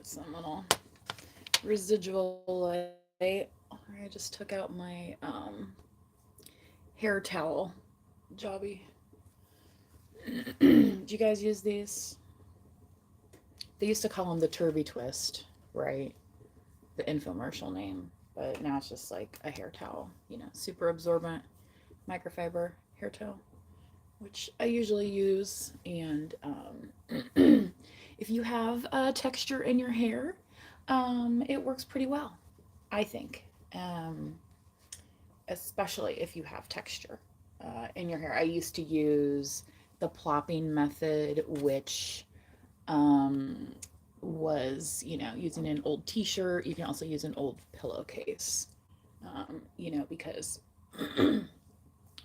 put some little residual light. I just took out my hair towel jobby. Do you guys use these? They used to call them the Turby Twist, right? The infomercial name, but now it's just like a hair towel, super absorbent microfiber hair towel, which I usually use. And if you have texture in your hair, it works pretty well, I think. Especially if you have texture in your hair. I used to use the plopping method, which um, was, using an old t-shirt. You can also use an old pillowcase, because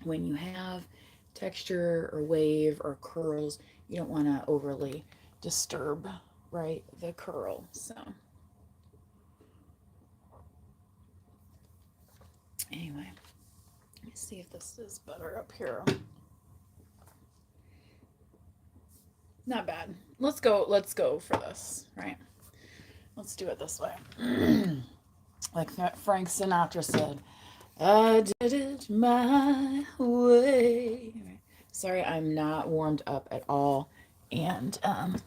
when you have texture or wave or curls, you don't want to overly disturb, right, the curl. So anyway, let me see if this is better up here. Not bad. Let's go for this, right? Let's do it this way. Like Frank Sinatra said, I did it my way. Sorry, I'm not warmed up at all. And I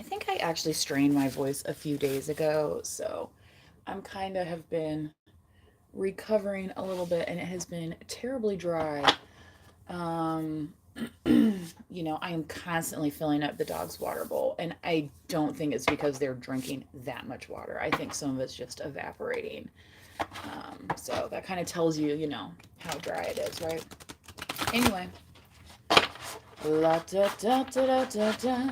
think I actually strained my voice a few days ago. So I'm kind of have been recovering a little bit, and it has been terribly dry. Um, I am constantly filling up the dog's water bowl, and I don't think it's because they're drinking that much water. I think some of it's just evaporating. So that kind of tells you, how dry it is, right? Anyway, la da da da da da da.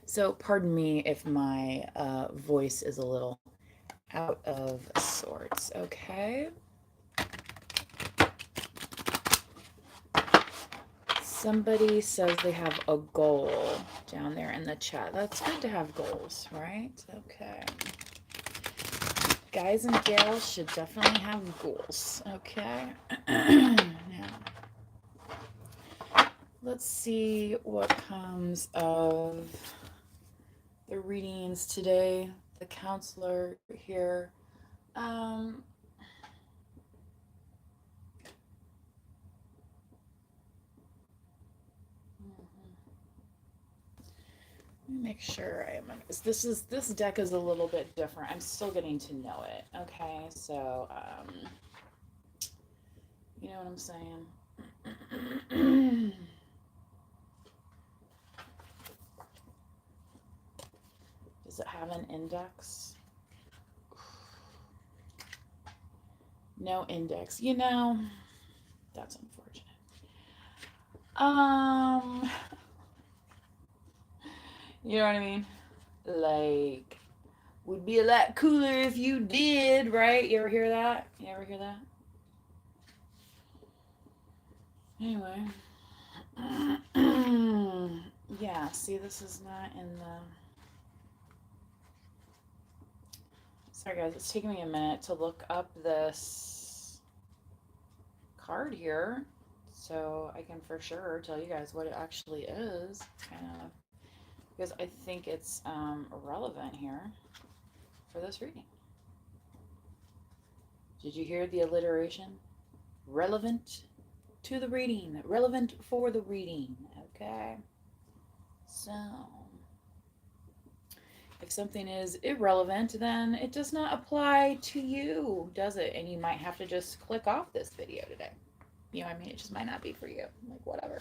So pardon me if my voice is a little out of sorts. Okay. Somebody says they have a goal down there in the chat. That's good to have goals, right? Okay. Guys and gals should definitely have goals, okay? Now, let's see what comes of the readings today. The counselor here. Let me make sure I am. This deck is a little bit different. I'm still getting to know it. Okay, so you know what I'm saying. Does it have an index? No index. That's unfortunate. You know what I mean? Like, would be a lot cooler if you did, right? You ever hear that? Anyway. Yeah, see, this is not in the... Sorry, guys, it's taking me a minute to look up this card here so I can for sure tell you guys what it actually is. Kind of, because I think it's relevant here for this reading. Did you hear the alliteration? Relevant to the reading. Relevant for the reading. Okay. So, if something is irrelevant, then it does not apply to you, does it? And you might have to just click off this video today. You know what I mean? It just might not be for you. Like, whatever.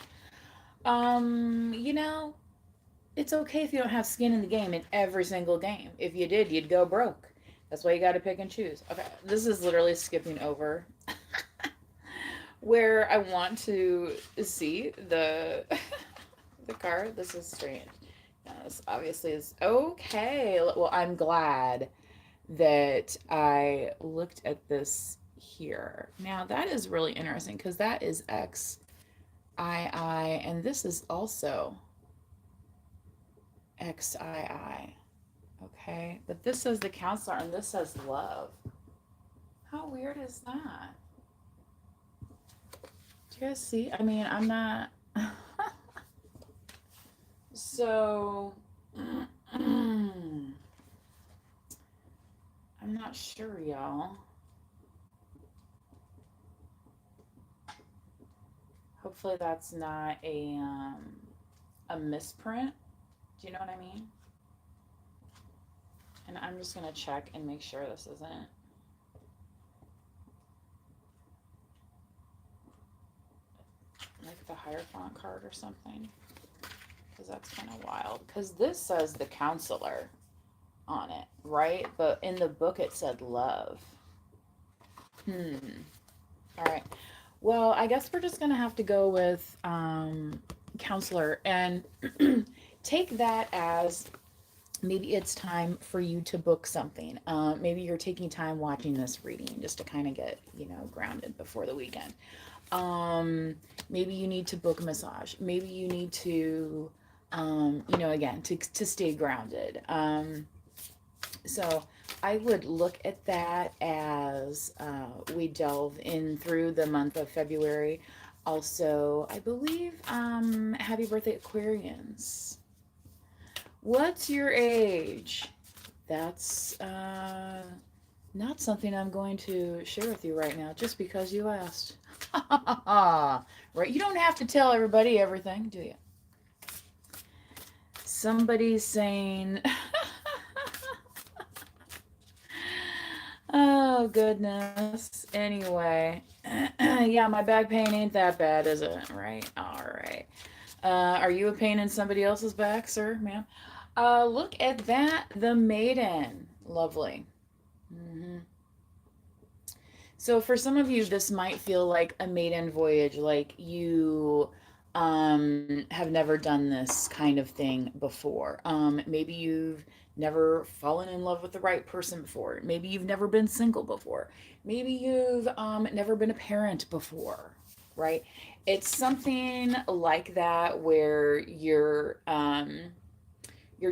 It's okay if you don't have skin in the game in every single game. If you did, you'd go broke. That's why you got to pick and choose. Okay, this is literally skipping over where I want to see the the card. This is strange. This obviously is okay. Well, I'm glad that I looked at this here. Now that is really interesting because that is XII, and this is also XII. Okay, but this says the counselor and this says love. How weird is that? Do you guys see? I mean, I'm not So, I'm not sure, y'all. Hopefully that's not a misprint. Do you know what I mean? And I'm just gonna check and make sure this isn't like the higher font card or something, because that's kind of wild. Because this says the counselor on it, right? But in the book it said love. All right. Well, I guess we're just gonna have to go with counselor and take that as maybe it's time for you to book something. Maybe you're taking time watching this reading just to kind of get, grounded before the weekend. Maybe you need to book a massage. Maybe you need to, again, to stay grounded. So I would look at that as we delve in through the month of February. Also, I believe, happy birthday, Aquarians. What's your age? That's not something I'm going to share with you right now, just because you asked. Right? You don't have to tell everybody everything, do you? Somebody's saying, oh, goodness. Anyway, yeah, my back pain ain't that bad, is it? Right? All right. Are you a pain in somebody else's back, sir, ma'am? Look at that. The Maiden. Lovely. Hmm. So for some of you, this might feel like a maiden voyage, like you have never done this kind of thing before. Maybe you've never fallen in love with the right person before. Maybe you've never been single before. Maybe you've never been a parent before, right? It's something like that where you're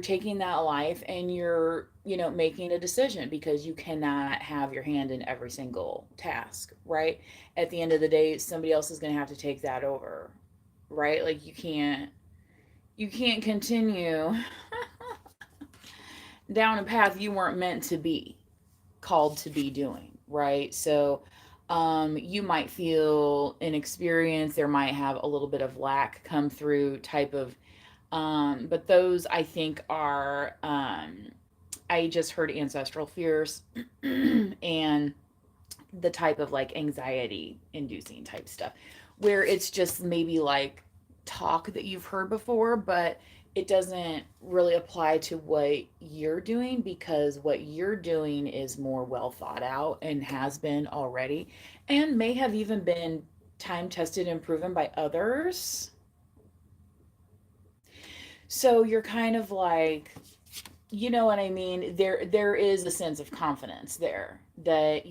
taking that life and you're making a decision because you cannot have your hand in every single task, right? At the end of the day, somebody else is going to have to take that over, right? Like you can't continue down a path you weren't meant to be called to be doing, right? So you might feel inexperienced, there might have a little bit of lack come through type of but those I think are I just heard ancestral fears and the type of like anxiety inducing type stuff where it's just maybe like talk that you've heard before, but it doesn't really apply to what you're doing because what you're doing is more well thought out and has been already and may have even been time tested and proven by others. So you're kind of like, you know what I mean? There is a sense of confidence there that,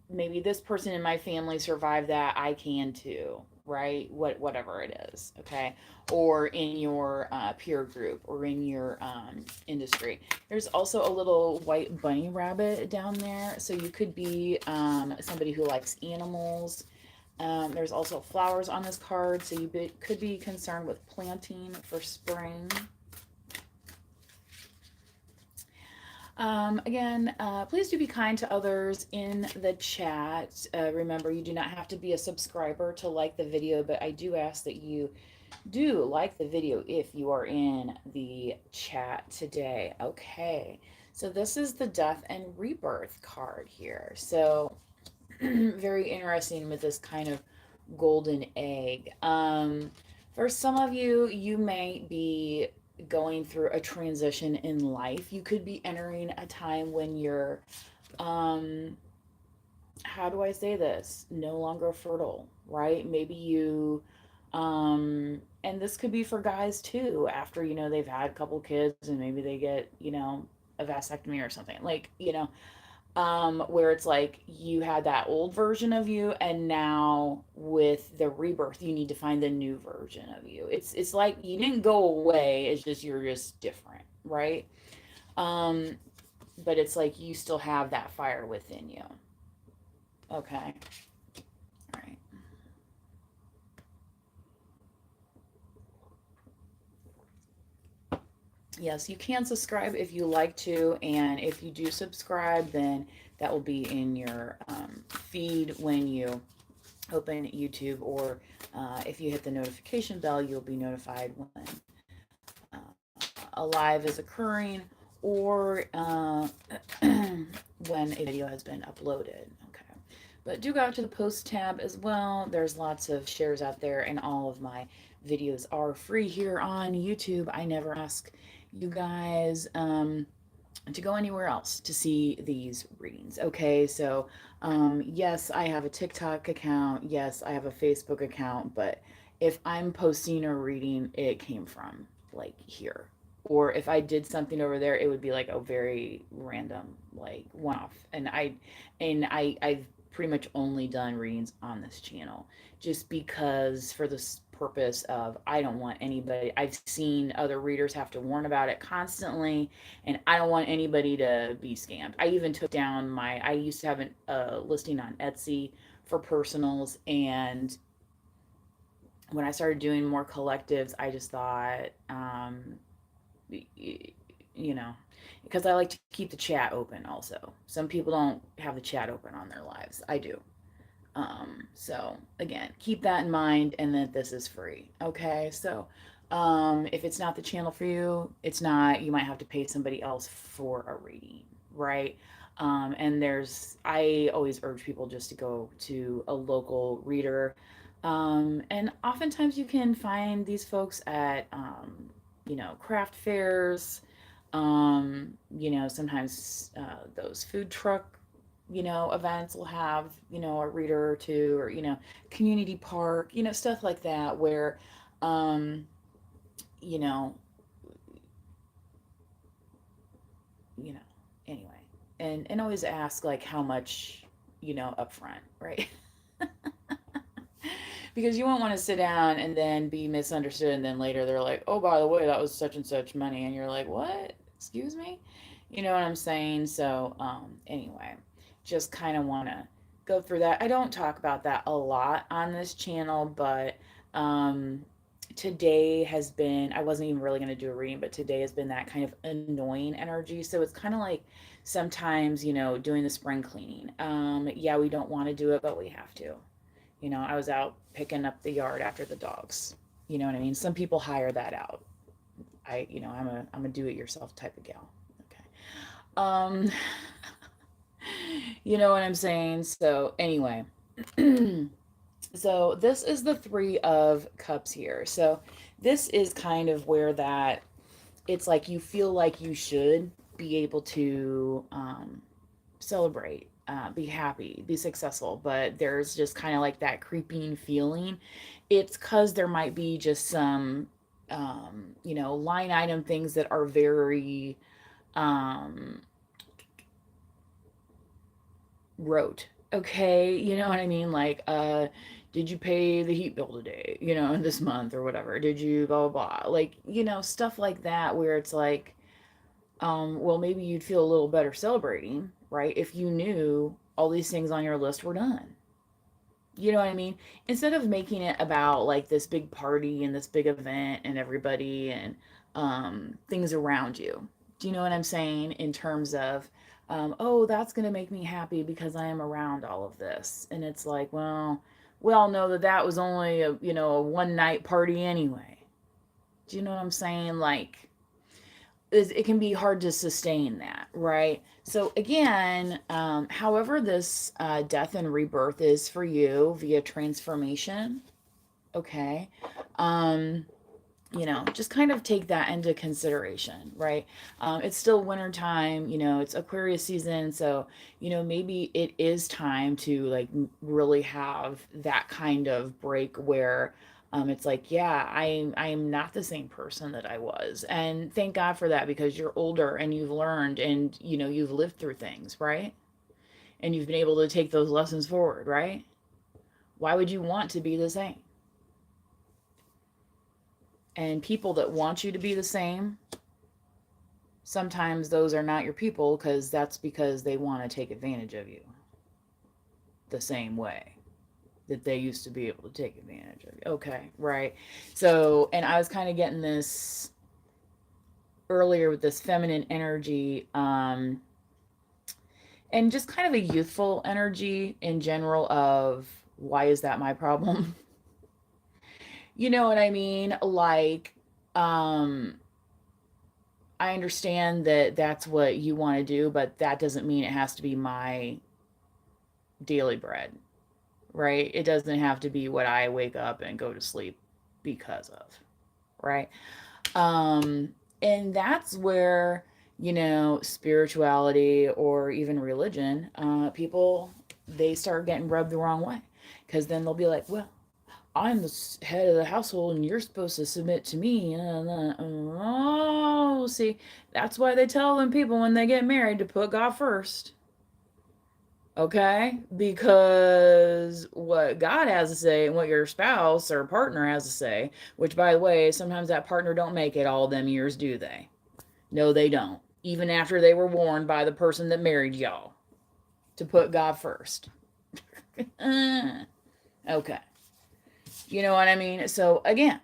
maybe this person in my family survived that, I can too, right? Whatever it is, okay? Or in your peer group or in your industry. There's also a little white bunny rabbit down there, so you could be somebody who likes animals. There's also flowers on this card, so could be concerned with planting for spring. Again, please do be kind to others in the chat. Remember, you do not have to be a subscriber to like the video, but I do ask that you do like the video if you are in the chat today. Okay, so this is the Death and Rebirth card here. So very interesting with this kind of golden egg. For some of you, you may be going through a transition in life. You could be entering a time when you're, um, how do I say this? No longer fertile, right? Maybe you, and this could be for guys too, after, they've had a couple kids and maybe they get, a vasectomy or something. Like, where it's like you had that old version of you and now with the rebirth you need to find the new version of you. It's like you didn't go away, it's just you're just different, right? um but it's like you still have that fire within you. Okay. All right. Yes, you can subscribe if you like to, and if you do subscribe, then that will be in your feed when you open YouTube, or if you hit the notification bell, you'll be notified when a live is occurring, or when a video has been uploaded. Okay. But do go out to the post tab as well. There's lots of shares out there, and all of my videos are free here on YouTube. I never ask you guys to go anywhere else to see these readings. Okay, so yes, I have a TikTok account. Yes, I have a Facebook account. But if I'm posting a reading, it came from like here. Or if I did something over there, it would be like a very random, like one off. I've pretty much only done readings on this channel just because for this purpose of I don't want anybody. I've seen other readers have to warn about it constantly, and I don't want anybody to be scammed. I even took down I used to have a listing on Etsy for personals, and when I started doing more collectives, I just thought, you know, because I like to keep the chat open also. Some people don't have the chat open on their lives. I do. So again, keep that in mind, and that this is free. Okay, so if it's not the channel for you, it's not. You might have to pay somebody else for a reading, right? And I always urge people just to go to a local reader, and oftentimes you can find these folks at craft fairs. Sometimes those food truck events will have, a reader or two, or, community park, stuff like that where, um, you know, you know, anyway, and always ask like how much, up front, right? Because you won't want to sit down and then be misunderstood, and then later they're like, oh, by the way, that was such and such money, and you're like, what? Excuse me? You know what I'm saying? So anyway, just kind of want to go through that. I don't talk about that a lot on this channel, but um today has been, I wasn't even really going to do a reading, but today has been that kind of annoying energy. So it's kind of like sometimes, doing the spring cleaning. Yeah, we don't want to do it, but we have to. I was out picking up the yard after the dogs. You know what I mean? Some people hire that out. I'm a do it yourself type of gal. Okay. Um, you know what I'm saying? So anyway, so this is the 3 of Cups here. So this is kind of where that it's like you feel like you should be able to celebrate, be happy, be successful, but there's just kind of like that creeping feeling. It's because there might be just some, line item things that are very um, rote. Okay, you know what I mean? Like, did you pay the heat bill today? This month or whatever. Did you blah blah blah? Like, stuff like that where it's like, well, maybe you'd feel a little better celebrating, right? If you knew all these things on your list were done. You know what I mean? Instead of making it about like this big party and this big event and everybody and things around you. Do you know what I'm saying? In terms of, oh, that's going to make me happy because I am around all of this. And it's like, well, we all know that that was only a one night party anyway. Do you know what I'm saying? Like, it can be hard to sustain that, right? So again, however this death and rebirth is for you via transformation, okay, um, just kind of take that into consideration, right? It's still winter time, it's Aquarius season, so maybe it is time to like really have that kind of break where it's like, yeah, I am not the same person that I was, and thank God for that because you're older and you've learned and you've lived through things, right? And you've been able to take those lessons forward, right? Why would you want to be the same? And people that want you to be the same, sometimes those are not your people because they want to take advantage of you the same way that they used to be able to take advantage of you. Okay, right. So, and I was kind of getting this earlier with this feminine energy, and just kind of a youthful energy in general of why is that my problem? You know what I mean? Like, um, I understand that that's what you want to do, but that doesn't mean it has to be my daily bread, right? It doesn't have to be what I wake up and go to sleep because of, right? And that's where, spirituality or even religion, people, they start getting rubbed the wrong way. Because then they'll be like, well, I'm the head of the household and you're supposed to submit to me. Oh, see, that's why they tell them people when they get married to put God first. Okay? Because what God has to say and what your spouse or partner has to say, which by the way, sometimes that partner don't make it all them years, do they? No, they don't. Even after they were warned by the person that married y'all to put God first. Okay. You know what I mean? So again,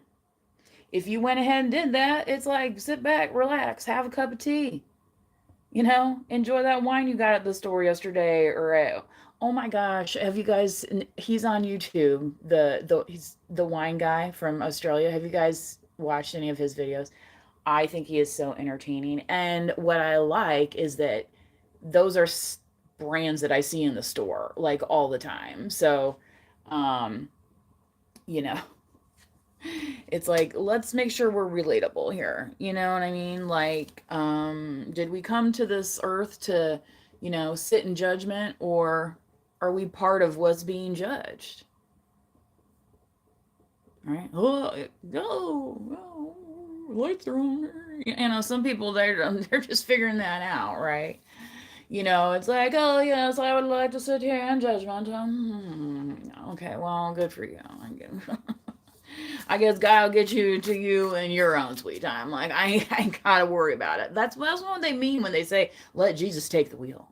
if you went ahead and did that, it's like sit back, relax, have a cup of tea. Enjoy that wine you got at the store yesterday, or oh my gosh, have you guys? He's on YouTube. He's the wine guy from Australia. Have you guys watched any of his videos? I think he is so entertaining, and what I like is that those are brands that I see in the store like all the time. So, um, you know, it's like let's make sure we're relatable here, you know what I mean? Like, did we come to this earth to, sit in judgment, or are we part of what's being judged? Right? Oh no, lights are on. Some people, they're just figuring that out, right? It's like, oh yes, I would like to sit here in judgment. Okay, well, good for you. I guess God will get you to you in your own sweet time. Like I ain't gotta worry about it. That's what they mean when they say let Jesus take the wheel.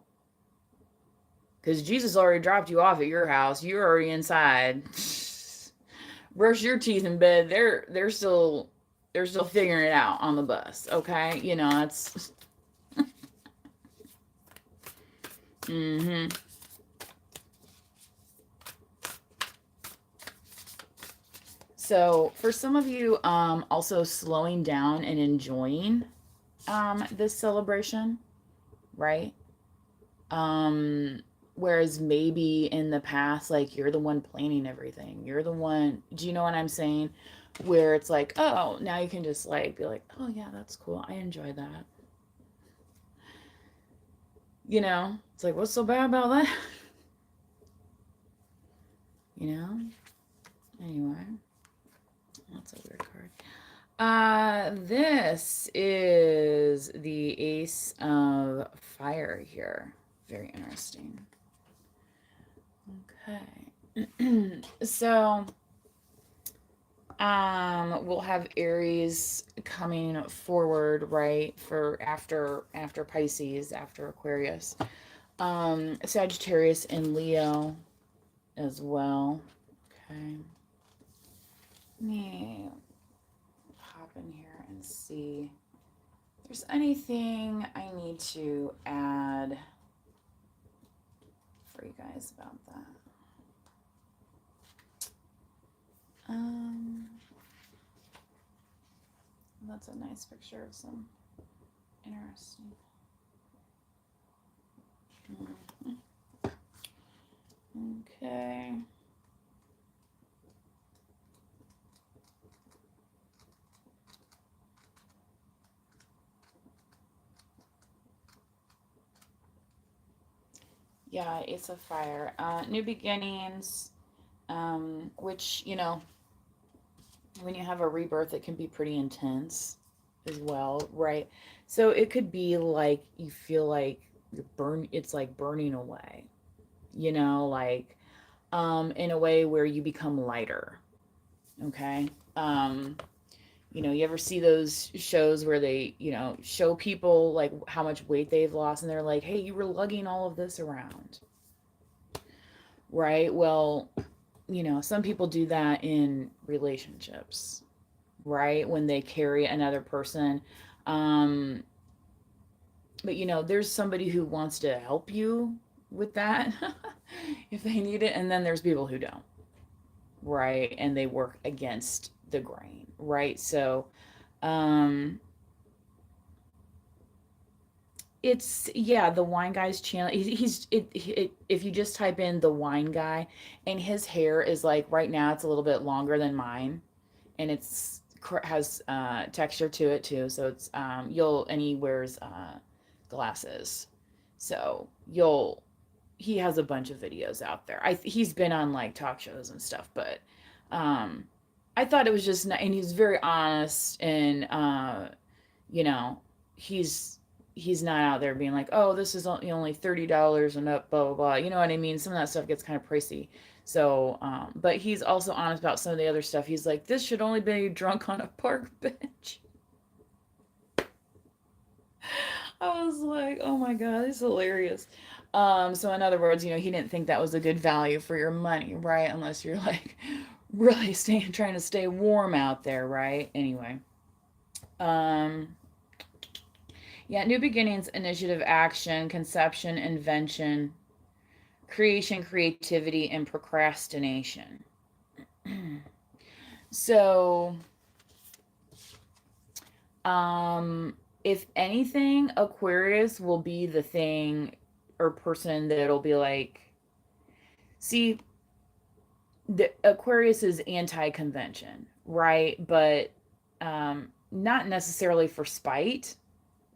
Because Jesus already dropped you off at your house. You're already inside. Brush your teeth in bed. They're still figuring it out on the bus. Okay, it's mm-hmm. So for some of you, also slowing down and enjoying this celebration, right? Whereas maybe in the past, like you're the one planning everything. You're the one, do you know what I'm saying? Where it's like, oh, now you can just like be like, oh yeah, that's cool. I enjoy that. It's like, what's so bad about that? you know? Anyway, that's a weird card. This is the Ace of Fire here. Very interesting. Okay. So, we'll have Aries coming forward, right, for after Pisces, after Aquarius. Sagittarius and Leo as well. Okay. Let me hop in here and see if there's anything I need to add for you guys about that. That's a nice picture of some interesting. Okay. Yeah, Ace of Fire. New beginnings, which, when you have a rebirth, it can be pretty intense as well, right? So it could be like you feel like it's like burning away, like in a way where you become lighter. Okay. You ever see those shows where they, show people like how much weight they've lost and they're like, hey, you were lugging all of this around. Right? Well, some people do that in relationships, right? When they carry another person Um, but there's somebody who wants to help you with that if they need it, and then there's people who don't, right? And they work against the grain, right? So, um, it's yeah, the wine guy's channel. If you just type in the wine guy, and his hair is like right now, it's a little bit longer than mine, and it's has texture to it too. So it's you'll and he wears glasses, so you'll he has a bunch of videos out there. He's been on like talk shows and stuff, but um, I thought it was just and he's very honest and you know he's he's not out there being like, oh, this is only $30 and up, blah blah blah. You know what I mean? Some of that stuff gets kind of pricey. So, but he's also honest about some of the other stuff. He's like, this should only be drunk on a park bench. I was like, oh my God, it's hilarious. So in other words, he didn't think that was a good value for your money, right? Unless you're like really trying to stay warm out there, right? Anyway. Um, yeah, new beginnings, initiative, action, conception, invention, creation, creativity, and procrastination. So, if anything, Aquarius will be the thing or person that'll be like, see, the Aquarius is anti-convention, right? But not necessarily for spite,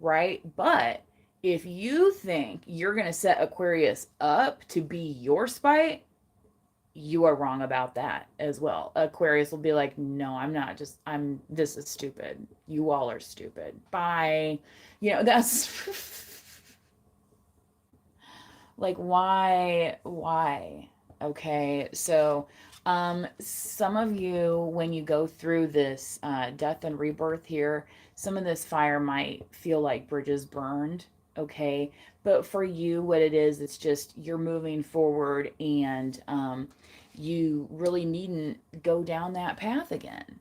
right? But if you think you're going to set Aquarius up to be your spite, you are wrong about that as well. Aquarius will be like, no, I'm not just, this is stupid. You all are stupid. Bye. That's like, why? Okay. So, some of you, when you go through this death and rebirth here, some of this fire might feel like bridges burned. Okay. But for you, what it is, it's just you're moving forward and you really needn't go down that path again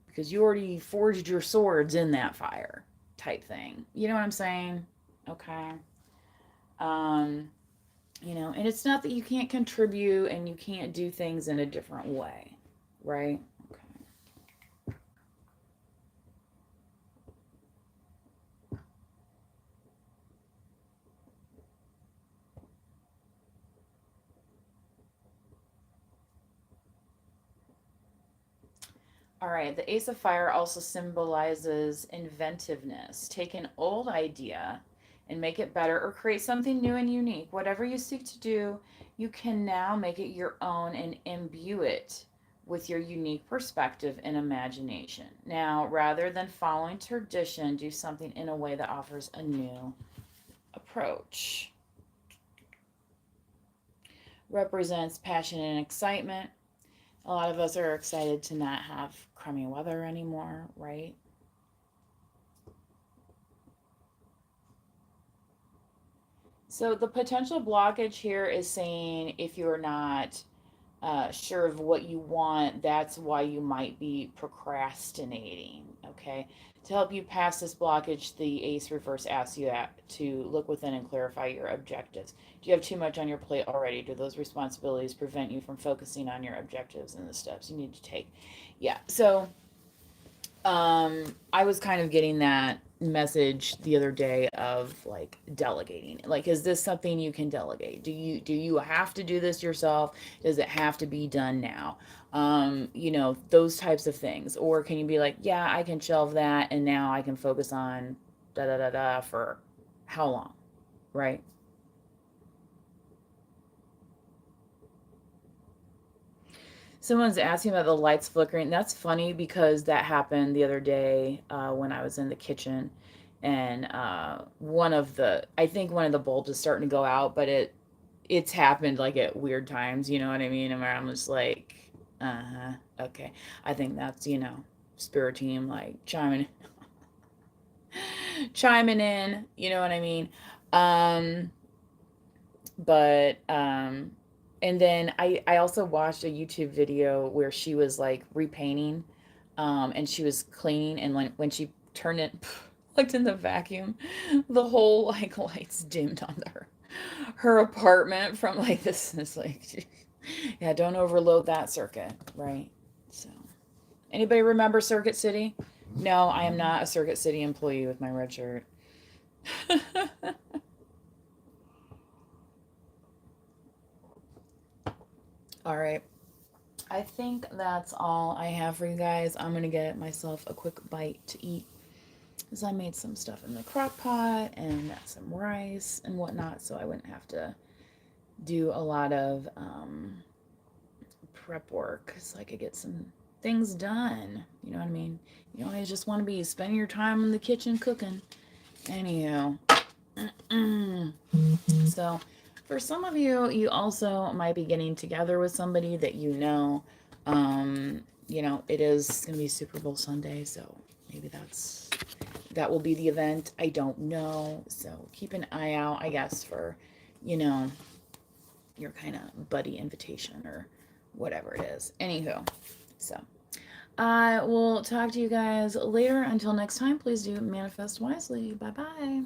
because you already forged your swords in that fire type thing. You know what I'm saying? Okay. Um, and it's not that you can't contribute and you can't do things in a different way, right? Okay. All right, the Ace of Fire also symbolizes inventiveness. Take an old idea and make it better or create something new and unique. Whatever you seek to do, you can now make it your own and imbue it with your unique perspective and imagination. Now, rather than following tradition, do something in a way that offers a new approach. Represents passion and excitement. A lot of us are excited to not have crummy weather anymore, right? So the potential blockage here is saying if you're not sure of what you want, that's why you might be procrastinating. Okay. To help you pass this blockage, the Ace Reverse asks you to look within and clarify your objectives. Do you have too much on your plate already? Do those responsibilities prevent you from focusing on your objectives and the steps you need to take? Yeah. So I was kind of getting that message the other day of like delegating. Like, is this something you can delegate? Do you have to do this yourself? Does it have to be done now? Those types of things. Or can you be like, yeah, I can shelve that and now I can focus on da da da da for how long? Right? Someone's asking about the lights flickering. That's funny because that happened the other day when I was in the kitchen, and I think one of the bulbs is starting to go out, but it's happened like at weird times. You know what I mean? And where I'm just like, okay. I think that's spirit team like chiming in. You know what I mean? Um, but and then I also watched a YouTube video where she was like repainting and she was cleaning and when she turned it Looked in the vacuum. The whole like lights dimmed on her apartment from like this is like yeah, don't overload that circuit, right? So anybody remember Circuit City? No, I am not a Circuit City employee with my red shirt. All right. I think that's all I have for you guys. I'm going to get myself a quick bite to eat because I made some stuff in the crock pot and some rice and whatnot, so I wouldn't have to do a lot of prep work so I could get some things done. You know what I mean? You don't always just want to be spending your time in the kitchen cooking. Anywho, so for some of you, you also might be getting together with somebody that you know. It is going to be Super Bowl Sunday, so maybe that will be the event. I don't know. So keep an eye out, I guess, for, you know, your kind of buddy invitation or whatever it is. Anywho, so I will talk to you guys later. Until next time, please do manifest wisely. Bye bye.